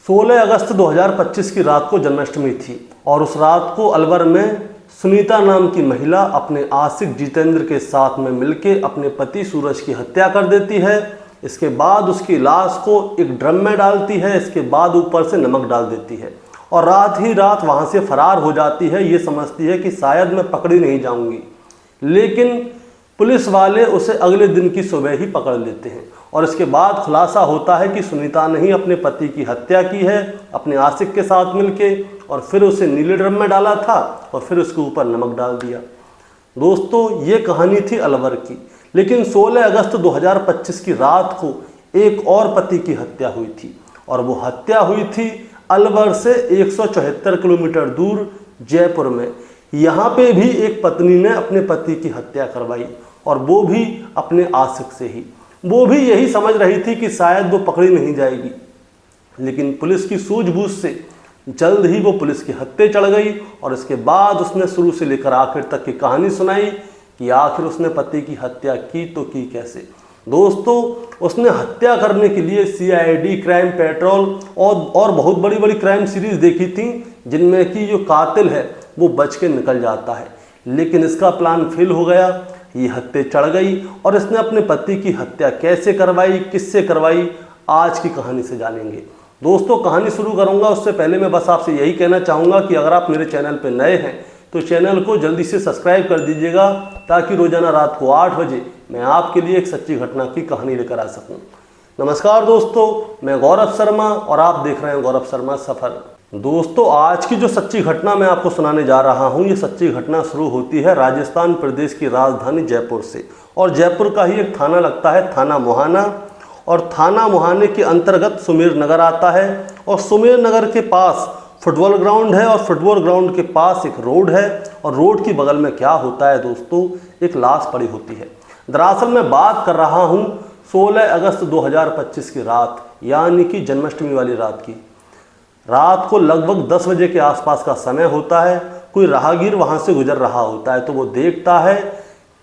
16 अगस्त 2025 की रात को जन्माष्टमी थी और उस रात को अलवर में सुनीता नाम की महिला अपने आशिक जितेंद्र के साथ में मिलकर अपने पति सूरज की हत्या कर देती है। इसके बाद उसकी लाश को एक ड्रम में डालती है। इसके बाद ऊपर से नमक डाल देती है और रात ही रात वहाँ से फरार हो जाती है। ये समझती है कि शायद मैं पकड़ी नहीं जाऊँगी, लेकिन पुलिस वाले उसे अगले दिन की सुबह ही पकड़ लेते हैं और इसके बाद खुलासा होता है कि सुनीता ने ही अपने पति की हत्या की है अपने आशिक के साथ मिलके, और फिर उसे नीले ड्रम में डाला था और फिर उसके ऊपर नमक डाल दिया। दोस्तों, ये कहानी थी अलवर की, लेकिन 16 अगस्त 2025 की रात को एक और पति की हत्या हुई थी और वो हत्या हुई थी अलवर से 174 किलोमीटर दूर जयपुर में। यहाँ पे भी एक पत्नी ने अपने पति की हत्या करवाई और वो भी अपने आशिक से ही। वो भी यही समझ रही थी कि शायद वो पकड़ी नहीं जाएगी, लेकिन पुलिस की सूझबूझ से जल्द ही वो पुलिस के हत्थे चढ़ गई और इसके बाद उसने शुरू से लेकर आखिर तक की कहानी सुनाई कि आखिर उसने पति की हत्या की तो की कैसे। दोस्तों, उसने हत्या करने के लिए CID, क्राइम पेट्रोल और बहुत बड़ी बड़ी क्राइम सीरीज देखी थी, जिनमें कि जो कातिल है वो बच के निकल जाता है, लेकिन इसका प्लान फेल हो गया। ये हत्या चढ़ गई और इसने अपने पति की हत्या कैसे करवाई, किससे करवाई, आज की कहानी से जानेंगे। दोस्तों, कहानी शुरू करूंगा उससे पहले मैं बस आपसे यही कहना चाहूँगा कि अगर आप मेरे चैनल पर नए हैं तो चैनल को जल्दी से सब्सक्राइब कर दीजिएगा, ताकि रोजाना रात को 8 बजे मैं आपके लिए एक सच्ची घटना की कहानी लेकर आ सकूं। नमस्कार दोस्तों, मैं गौरव शर्मा और आप देख रहे हैं गौरव शर्मा सफ़र। दोस्तों, आज की जो सच्ची घटना मैं आपको सुनाने जा रहा हूं, ये सच्ची घटना शुरू होती है राजस्थान प्रदेश की राजधानी जयपुर से, और जयपुर का ही एक थाना लगता है थाना मोहाना, और थाना मोहाने के अंतर्गत सुमेर नगर आता है, और सुमेर नगर के पास फुटबॉल ग्राउंड है और फुटबॉल ग्राउंड के पास एक रोड है, और रोड की बगल में क्या होता है दोस्तों, एक लाश पड़ी होती है। दरअसल मैं बात कर रहा हूं 16 अगस्त 2025 की रात, यानी कि जन्माष्टमी वाली रात की। रात को लगभग 10 बजे के आसपास का समय होता है। कोई राहगीर वहां से गुजर रहा होता है तो वो देखता है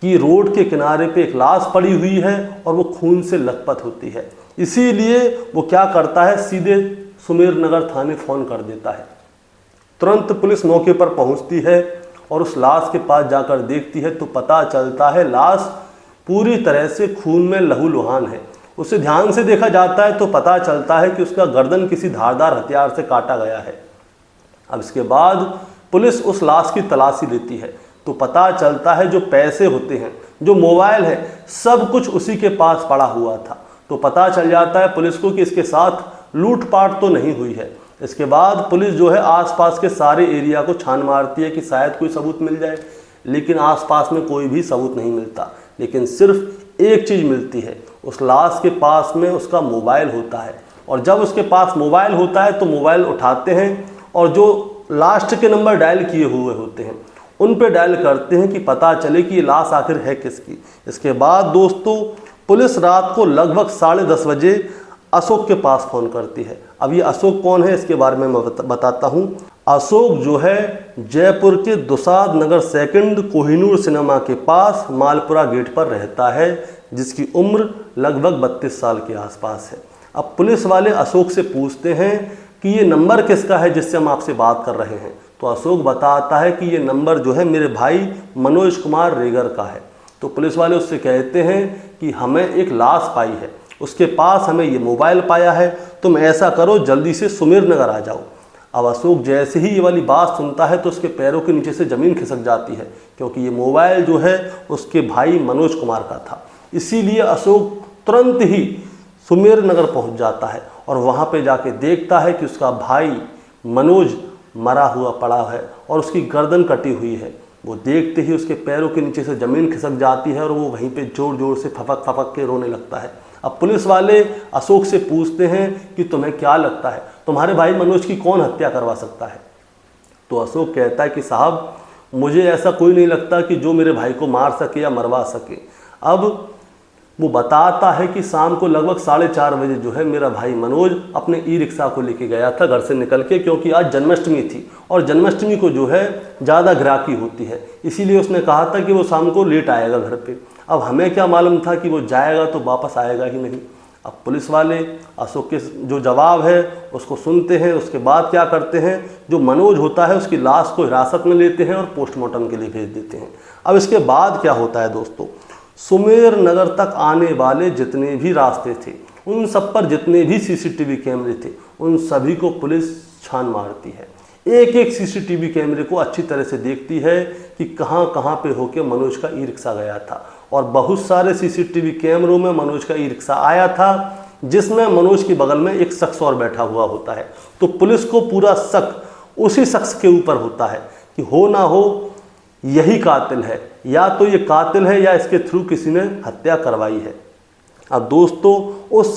कि रोड के किनारे पे एक लाश पड़ी हुई है और वो खून से लथपथ होती है। इसीलिए वो क्या करता है, सीधे सुमेर नगर थाने फ़ोन कर देता है। तुरंत पुलिस मौके पर पहुंचती है और उस लाश के पास जाकर देखती है तो पता चलता है लाश पूरी तरह से खून में लहूलुहान है। उसे ध्यान से देखा जाता है तो पता चलता है कि उसका गर्दन किसी धारदार हथियार से काटा गया है। अब इसके बाद पुलिस उस लाश की तलाशी लेती है तो पता चलता है जो पैसे होते हैं, जो मोबाइल है, सब कुछ उसी के पास पड़ा हुआ था। तो पता चल जाता है पुलिस को कि इसके साथ लूटपाट तो नहीं हुई है। इसके बाद पुलिस जो है आसपास के सारे एरिया को छान मारती है कि शायद कोई सबूत मिल जाए, लेकिन आसपास में कोई भी सबूत नहीं मिलता। लेकिन सिर्फ एक चीज़ मिलती है, उस लाश के पास में उसका मोबाइल होता है, और जब उसके पास मोबाइल होता है तो मोबाइल उठाते हैं और जो लास्ट के नंबर डायल किए हुए होते हैं उन पे डायल करते हैं कि पता चले कि ये लाश आखिर है किसकी। इसके बाद दोस्तों, पुलिस रात को लगभग 10:30 बजे अशोक के पास फ़ोन करती है। अब ये अशोक कौन है इसके बारे में मैं बताता हूँ। अशोक जो है जयपुर के दुसाद नगर 2 कोहिनूर सिनेमा के पास मालपुरा गेट पर रहता है, जिसकी उम्र लगभग 32 साल के आसपास है। अब पुलिस वाले अशोक से पूछते हैं कि ये नंबर किसका है जिससे हम आपसे बात कर रहे हैं। तो अशोक बताता है कि ये नंबर जो है मेरे भाई मनोज कुमार रेगर का है। तो पुलिस वाले उससे कहते हैं कि हमें एक लाश पाई है, उसके पास हमें ये मोबाइल पाया है, तुम ऐसा करो जल्दी से सुमेर नगर आ जाओ। अब अशोक जैसे ही ये वाली बात सुनता है तो उसके पैरों के नीचे से ज़मीन खिसक जाती है, क्योंकि ये मोबाइल जो है उसके भाई मनोज कुमार का था। इसीलिए अशोक तुरंत ही सुमेर नगर पहुंच जाता है और वहां पे जाके देखता है कि उसका भाई मनोज मरा हुआ पड़ा है और उसकी गर्दन कटी हुई है। वो देखते ही उसके पैरों के नीचे से ज़मीन खिसक जाती है और वो वहीं पे जोर जोर से फपक फपक के रोने लगता है। अब पुलिस वाले अशोक से पूछते हैं कि तुम्हें क्या लगता है, तुम्हारे भाई मनोज की कौन हत्या करवा सकता है। तो अशोक कहता है कि साहब, मुझे ऐसा कोई नहीं लगता कि जो मेरे भाई को मार सके या मरवा सके। अब वो बताता है कि शाम को लगभग 4:30 बजे जो है मेरा भाई मनोज अपने ई-रिक्शा को लेके गया था घर से निकल के, क्योंकि आज जन्माष्टमी थी और जन्माष्टमी को जो है ज़्यादा ग्राहकी होती है, इसीलिए उसने कहा था कि वो शाम को लेट आएगा घर पे। अब हमें क्या मालूम था कि वो जाएगा तो वापस आएगा ही नहीं। अब पुलिस वाले अशोक के जो जवाब है उसको सुनते हैं। उसके बाद क्या करते हैं, जो मनोज होता है उसकी लाश को हिरासत में लेते हैं और पोस्टमार्टम के लिए भेज देते हैं। अब इसके बाद क्या होता है दोस्तों, सुमेर नगर तक आने वाले जितने भी रास्ते थे, उन सब पर जितने भी सीसीटीवी कैमरे थे, उन सभी को पुलिस छान मारती है। एक एक सीसीटीवी कैमरे को अच्छी तरह से देखती है कि कहाँ कहाँ पे होके मनोज का ई रिक्शा गया था। और बहुत सारे सीसीटीवी कैमरों में मनोज का ई रिक्शा आया था, जिसमें मनोज के बगल में एक शख्स और बैठा हुआ होता है। तो पुलिस को पूरा शक उसी शख्स के ऊपर होता है कि हो ना हो यही कातिल है, या तो ये कातिल है या इसके थ्रू किसी ने हत्या करवाई है। अब दोस्तों उस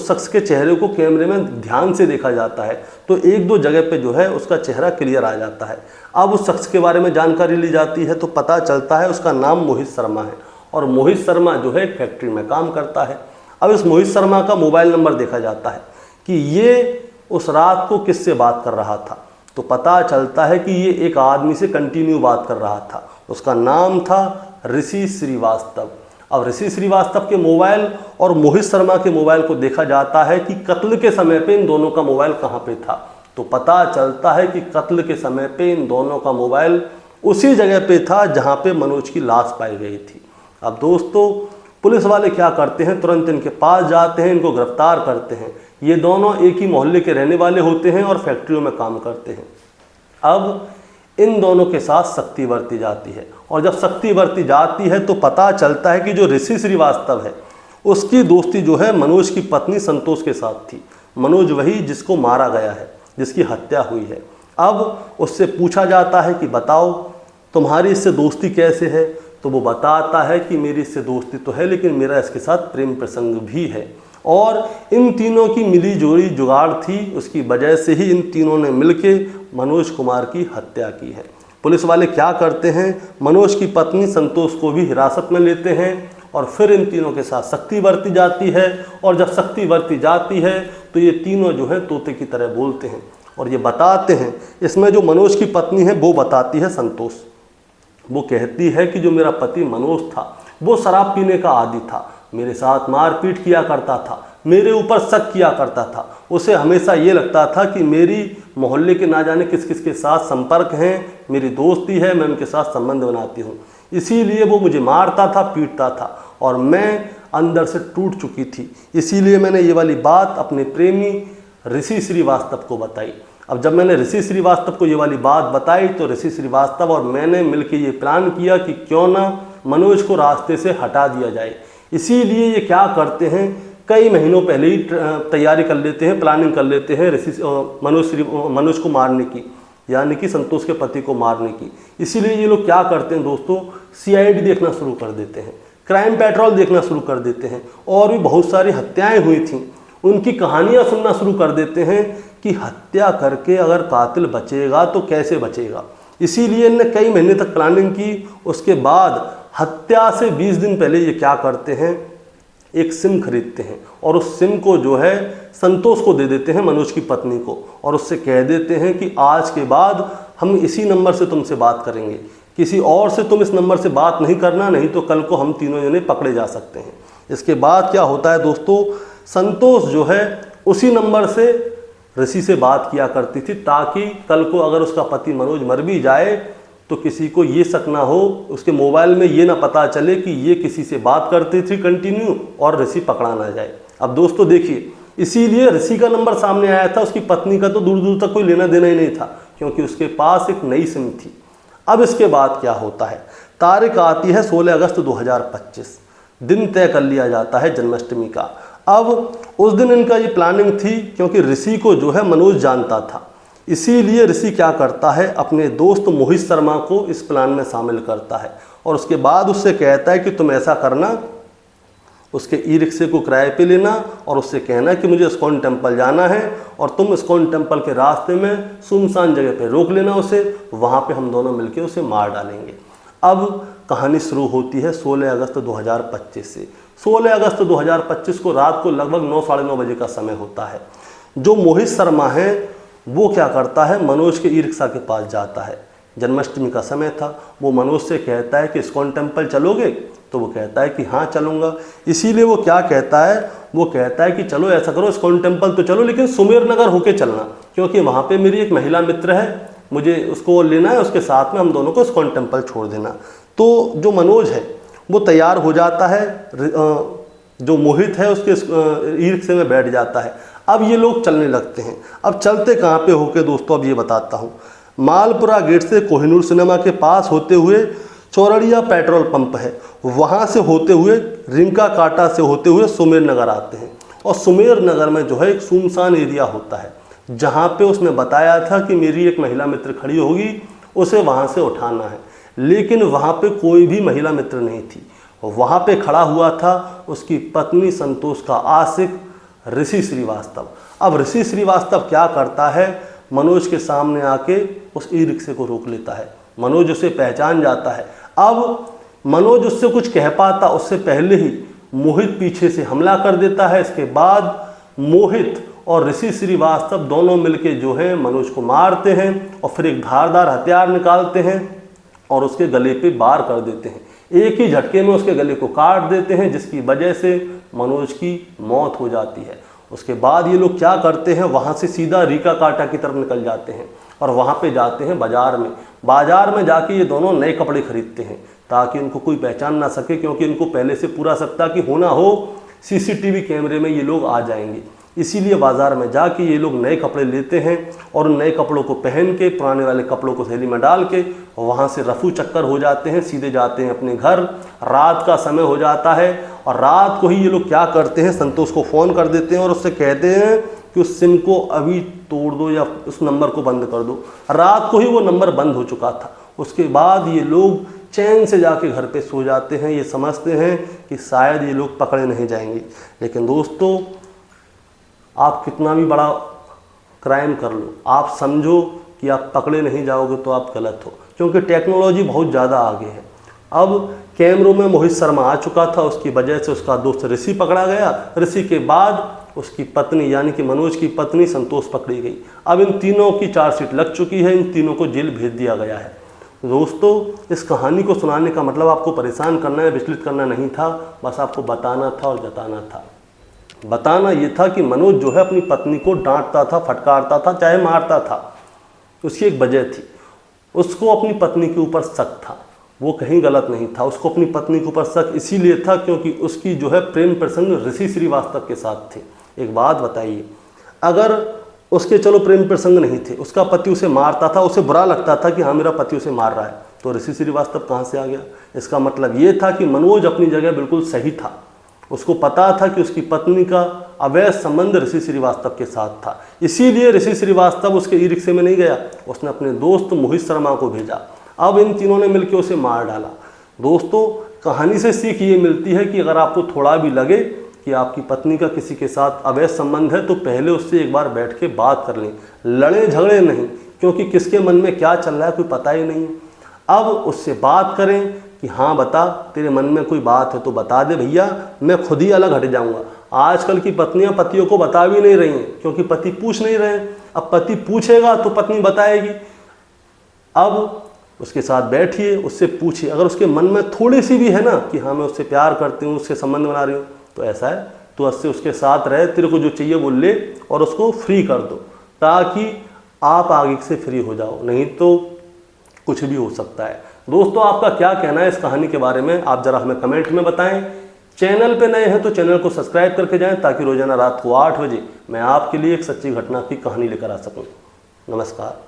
शख्स के चेहरे को कैमरे में ध्यान से देखा जाता है, तो एक दो जगह पे जो है उसका चेहरा क्लियर आ जाता है। अब उस शख्स के बारे में जानकारी ली जाती है तो पता चलता है उसका नाम मोहित शर्मा है, और मोहित शर्मा जो है एक फैक्ट्री में काम करता है। अब इस मोहित शर्मा का मोबाइल नंबर देखा जाता है कि ये उस रात को किससे बात कर रहा था, तो पता चलता है कि ये एक आदमी से कंटिन्यू बात कर रहा था। उसका नाम था ऋषि श्रीवास्तव। अब ऋषि श्रीवास्तव के मोबाइल और मोहित शर्मा के मोबाइल को देखा जाता है कि कत्ल के समय पे इन दोनों का मोबाइल कहाँ पे था, तो पता चलता है कि कत्ल के समय पे इन दोनों का मोबाइल उसी जगह पे था जहाँ पे मनोज की लाश पाई गई थी। अब दोस्तों पुलिस वाले क्या करते हैं, तुरंत इनके पास जाते हैं, इनको गिरफ्तार करते हैं। ये दोनों एक ही मोहल्ले के रहने वाले होते हैं और फैक्ट्रियों में काम करते हैं। अब इन दोनों के साथ सख्ती बरती जाती है, और जब सख्ती बरती जाती है तो पता चलता है कि जो ऋषि श्रीवास्तव है उसकी दोस्ती जो है मनोज की पत्नी संतोष के साथ थी। मनोज वही जिसको मारा गया है, जिसकी हत्या हुई है। अब उससे पूछा जाता है कि बताओ तुम्हारी इससे दोस्ती कैसे है, तो वो बताता है कि मेरी इससे दोस्ती तो है, लेकिन मेरा इसके साथ प्रेम प्रसंग भी है, और इन तीनों की मिली जोड़ी जुगाड़ थी, उसकी वजह से ही इन तीनों ने मिलके मनोज कुमार की हत्या की है। पुलिस वाले क्या करते हैं, मनोज की पत्नी संतोष को भी हिरासत में लेते हैं, और फिर इन तीनों के साथ सख्ती बरती जाती है। और जब सख्ती बरती जाती है तो ये तीनों जो है तोते की तरह बोलते हैं और ये बताते हैं। इसमें जो मनोज की पत्नी है वो बताती है संतोष, वो कहती है कि जो मेरा पति मनोज था वो शराब पीने का आदी था, मेरे साथ मारपीट किया करता था, मेरे ऊपर शक किया करता था। उसे हमेशा ये लगता था कि मेरी मोहल्ले के ना जाने किस किस के साथ संपर्क हैं, मेरी दोस्ती है, मैं उनके साथ संबंध बनाती हूँ, इसीलिए वो मुझे मारता था, पीटता था, और मैं अंदर से टूट चुकी थी। इसीलिए मैंने ये वाली बात अपने प्रेमी ऋषि श्रीवास्तव को बताई। अब जब मैंने ऋषि श्रीवास्तव को ये वाली बात बताई तो ऋषि श्रीवास्तव और मैंने मिलकर ये प्लान किया कि क्यों ना मनोज को रास्ते से हटा दिया जाए। इसीलिए ये क्या करते हैं, कई महीनों पहले ही तैयारी कर लेते हैं, प्लानिंग कर लेते हैं मनोज को मारने की, यानी कि संतोष के पति को मारने की। इसीलिए ये लोग क्या करते हैं दोस्तों, CID देखना शुरू कर देते हैं, क्राइम पेट्रोल देखना शुरू कर देते हैं, और भी बहुत सारी हत्याएं हुई थीं उनकी कहानियां सुनना शुरू कर देते हैं कि हत्या करके अगर कातिल बचेगा तो कैसे बचेगा। इसीलिए इन्होंने कई महीने तक प्लानिंग की। उसके बाद हत्या से 20 दिन पहले ये क्या करते हैं, एक सिम खरीदते हैं और उस सिम को जो है संतोष को दे देते हैं, मनोज की पत्नी को, और उससे कह देते हैं कि आज के बाद हम इसी नंबर से तुमसे बात करेंगे, किसी और से तुम इस नंबर से बात नहीं करना, नहीं तो कल को हम तीनों जने पकड़े जा सकते हैं। इसके बाद क्या होता है दोस्तों, संतोष जो है उसी नंबर से ऋषि से बात किया करती थी, ताकि कल को अगर उसका पति मनोज मर भी जाए तो किसी को ये शक ना हो, उसके मोबाइल में ये ना पता चले कि ये किसी से बात करती थी कंटिन्यू और ऋषि पकड़ा ना जाए। अब दोस्तों देखिए, इसीलिए ऋषि का नंबर सामने आया था, उसकी पत्नी का तो दूर दूर तक कोई लेना देना ही नहीं था, क्योंकि उसके पास एक नई सिम थी। अब इसके बाद क्या होता है, तारीख आती है 16 अगस्त 2025, दिन तय कर लिया जाता है जन्माष्टमी का। अब उस दिन इनका ये प्लानिंग थी, क्योंकि ऋषि को जो है मनोज जानता था, इसीलिए ऋषि क्या करता है, अपने दोस्त मोहित शर्मा को इस प्लान में शामिल करता है, और उसके बाद उससे कहता है कि तुम ऐसा करना, उसके ई रिक्शे को किराए पे लेना और उससे कहना कि मुझे इस्कॉन टेम्पल जाना है, और तुम इस्कॉन टेम्पल के रास्ते में सुनसान जगह पे रोक लेना उसे, वहाँ पे हम दोनों मिलके उसे मार डालेंगे। अब कहानी शुरू होती है 16 अगस्त 2025 से। 16 अगस्त 2025 को रात को लगभग 9 साढ़े 9 बजे का समय होता है। जो मोहित शर्मा है वो क्या करता है, मनोज के ई रिक्शा के पास जाता है। जन्माष्टमी का समय था, वो मनोज से कहता है कि इस्कॉन टेम्पल चलोगे, तो वो कहता है कि हाँ चलूँगा। इसीलिए वो क्या कहता है, वो कहता है कि चलो ऐसा करो, इस्कॉन टेम्पल तो चलो लेकिन सुमेर नगर होके चलना, क्योंकि वहाँ पे मेरी एक महिला मित्र है, मुझे उसको लेना है, उसके साथ में हम दोनों को इस्कॉन टेम्पल छोड़ देना। तो जो मनोज है वो तैयार हो जाता है, जो मोहित है उसके ई रिक्शे में बैठ जाता है। अब ये लोग चलने लगते हैं। अब चलते कहाँ पे होके दोस्तों, अब ये बताता हूँ। मालपुरा गेट से कोहिनूर सिनेमा के पास होते हुए चौरड़िया पेट्रोल पंप है, वहाँ से होते हुए रिंका काटा से होते हुए सुमेर नगर आते हैं। और सुमेर नगर में जो है एक सुनसान एरिया होता है, जहाँ पे उसने बताया था कि मेरी एक महिला मित्र खड़ी होगी, उसे वहाँ से उठाना है। लेकिन वहाँ पे कोई भी महिला मित्र नहीं थी। वहाँ पे खड़ा हुआ था उसकी पत्नी संतोष का आशिक ऋषि श्रीवास्तव। अब ऋषि श्रीवास्तव क्या करता है, मनोज के सामने आके उस ई रिक्शे को रोक लेता है। मनोज उसे पहचान जाता है। अब मनोज उससे कुछ कह पाता उससे पहले ही मोहित पीछे से हमला कर देता है। इसके बाद मोहित और ऋषि श्रीवास्तव दोनों मिलके जो है मनोज को मारते हैं और फिर एक धारदार हथियार निकालते हैं और उसके गले पे वार कर देते हैं। एक ही झटके में उसके गले को काट देते हैं, जिसकी वजह से मनोज की मौत हो जाती है। उसके बाद ये लोग क्या करते हैं, वहाँ से सीधा रीका काटा की तरफ निकल जाते हैं और वहाँ पे जाते हैं बाज़ार में। बाज़ार में जाके ये दोनों नए कपड़े खरीदते हैं ताकि इनको कोई पहचान ना सके, क्योंकि इनको पहले से पूरा सकता कि होना हो सीसीटीवी कैमरे में ये लोग आ जाएंगे। इसीलिए बाज़ार में जाके ये लोग नए कपड़े लेते हैं और उन नए कपड़ों को पहन के पुराने वाले कपड़ों को थैली में डाल के वहाँ से रफू चक्कर हो जाते हैं, सीधे जाते हैं अपने घर। रात का समय हो जाता है और रात को ही ये लोग क्या करते हैं, संतोष को फ़ोन कर देते हैं और उससे कहते हैं कि उस सिम को अभी तोड़ दो या उस नंबर को बंद कर दो। रात को ही वो नंबर बंद हो चुका था। उसके बाद ये लोग चैन से जाके घर पे सो जाते हैं। ये समझते हैं कि शायद ये लोग पकड़े नहीं जाएंगे। लेकिन दोस्तों, आप कितना भी बड़ा क्राइम कर लो, आप समझो कि आप पकड़े नहीं जाओगे तो आप गलत हो, क्योंकि टेक्नोलॉजी बहुत ज़्यादा आगे है। अब कैमरों में मोहित शर्मा आ चुका था, उसकी वजह से उसका दोस्त ऋषि पकड़ा गया। ऋषि के बाद उसकी पत्नी यानी कि मनोज की पत्नी संतोष पकड़ी गई। अब इन तीनों की चार्जशीट लग चुकी है, इन तीनों को जेल भेज दिया गया है। दोस्तों, इस कहानी को सुनाने का मतलब आपको परेशान करना या विचलित करना नहीं था, बस आपको बताना था और जताना था। बताना ये था कि मनोज जो है अपनी पत्नी को डांटता था, फटकारता था, चाहे मारता था। उसकी एक वजह थी, उसको अपनी पत्नी के ऊपर शक था। वो कहीं गलत नहीं था, उसको अपनी पत्नी के ऊपर शक इसीलिए था क्योंकि उसकी जो है प्रेम प्रसंग ऋषि श्रीवास्तव के साथ थे। एक बात बताइए, अगर उसके चलो प्रेम प्रसंग नहीं थे, उसका पति उसे मारता था, उसे बुरा लगता था कि हाँ मेरा पति उसे मार रहा है, तो ऋषि श्रीवास्तव कहाँ से आ गया? इसका मतलब ये था कि मनोज अपनी जगह बिल्कुल सही था। उसको पता था कि उसकी पत्नी का अवैध संबंध ऋषि श्रीवास्तव के साथ था, इसीलिए ऋषि श्रीवास्तव उसके ई रिक्शे में नहीं गया, उसने अपने दोस्त मोहित शर्मा को भेजा। अब इन तीनों ने मिलकर उसे मार डाला। दोस्तों, कहानी से सीख ये मिलती है कि अगर आपको थोड़ा भी लगे कि आपकी पत्नी का किसी के साथ अवैध संबंध है तो पहले उससे एक बार बैठ के बात कर लें, लड़े झगड़े नहीं, क्योंकि किसके मन में क्या चल रहा है कोई पता ही नहीं है। अब उससे बात करें कि हाँ बता, तेरे मन में कोई बात है तो बता दे भैया, मैं खुद ही अलग हट जाऊंगा। आजकल की पत्नियां पतियों को बता भी नहीं रही हैं, क्योंकि पति पूछ नहीं रहे हैं। अब पति पूछेगा तो पत्नी बताएगी। अब उसके साथ बैठिए, उससे पूछिए, अगर उसके मन में थोड़ी सी भी है ना कि हाँ मैं उससे प्यार करती हूँ, उससे संबंध बना रही हूँ, तो ऐसा है तो उससे उसके साथ रहे, तेरे को जो चाहिए वो ले और उसको फ्री कर दो, ताकि आप आगे से फ्री हो जाओ, नहीं तो कुछ भी हो सकता है। दोस्तों, आपका क्या कहना है इस कहानी के बारे में, आप ज़रा हमें कमेंट में बताएं। चैनल पे नए हैं तो चैनल को सब्सक्राइब करके जाएं, ताकि रोजाना रात को 8 बजे मैं आपके लिए एक सच्ची घटना की कहानी लेकर आ सकूं। नमस्कार।